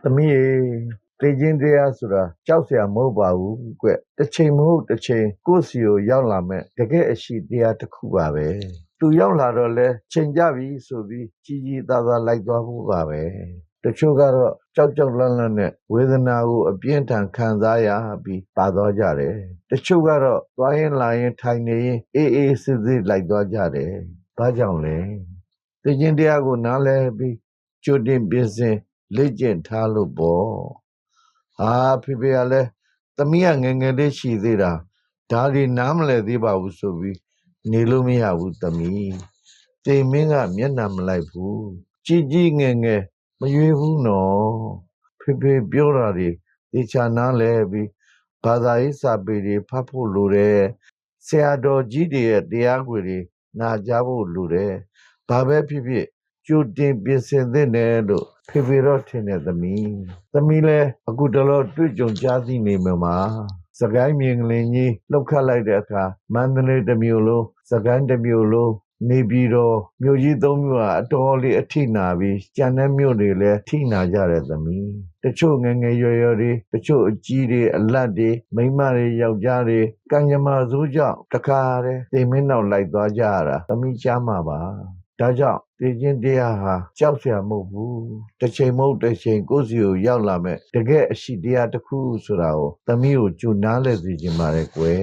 သမီးရေတေချင်းတရားဆိုတာကြောက်စရာမဟုတ်ပါဘူးကွတစ်ချိန်မဟုတ်တစ်ချိန်ကိုယ့်စီကိုရောက်လာမဲ့တကယ်အရှိတရားတစ်ခုပါပဲသူရောက်လာတော့လဲချိန်ကြပြီဆိုပြီးကြီးကြီးသားသားလိုက်သွားဖို့ပါပဲတချို့ကတော့ကြောက်ကြောက်လန့်လန့်နဲ့ဝေဒနာကိုအပြင်းထန်ခံစားရပြီးပါသွားကြတယ်တချို့ကတော့သွားရင်လာရင်ထိုင်နေရင်အေးအေးစစ်စစ်လိုက်သွားကြတယ်ဘာကြောင့်လဲတေချင်းတရားကိုနားလဲပြီးကြိုတင်ပြင်ဆင်လေ့ကျင့်ထားလို့ပေါ့ဟာဖေဖေကလည်းသမီးကငယ်ငယ်လေးရှိသေးတာဒါဒီနားမလဲသေးပါဘူးဆိုပြီးနေလို့မရဘူးသမီးတိမ်မင်းကမျက်နှာမလိုက်ဘူးကြီးကြီးငယ်ငယ်မရွေးဘူးနော်ဖေဖေပြောတာတွေတေချာနားလဲပြီးဘာသာရေးစာပေတွေဖတ်ဖို့လိုတယ်ဆရာတော်ကြီးတွေရဲ့တရားခွေတွေနာကြားဖို့လိုတယ်ဘာပဲဖြစ်ဖြစ်ကြိုတင်ပြင်ဆင်သင့်တယ်လို့ဖေဖေတော့ထင်တယ်သမီးလည်းအခုတလောတွေ့ကြုံကြားသိနေမှာစကိုင်းမြင်ကလေးကြီးလှုပ်ခတ်လိုက်တဲ့အခါမန္တလေးတစ်မြို့လုံးစကိုင်းတစ်မြို့လုံးနေပြည်တော်မြို့ကြီးသုံးမြို့ဟာအတော်လေးအထိနာပြီးကြံတဲ့မြို့တွေလည်းထိနာကြတယ်သမီးတချို့ငယ်ငယ်ရွယ်ရွယ်တွေတချို့အကြီးတွေအလတ်တွေမိန်းမတွေယောက်ျားတွေကံကြမ္မာဆိုးကြောင့်တခါတည်းတိမ်မင်းနောက်လိုက်သွားကြရတာသမီးကြားမှာပါဒါကြောင့်တေချင်းတရားဟာကြောက်စရာမဟုတ်ဘူးတစ်ချိန်မဟုတ်တစ်ချိန်ကိုယ့်စီကိုရောက်လာမဲ့တကယ်အရှိတရားတစ်ခုဆိုတာကိုသမီးကိုကြိုနားလဲသိချင်ပါတယ်ကွယ်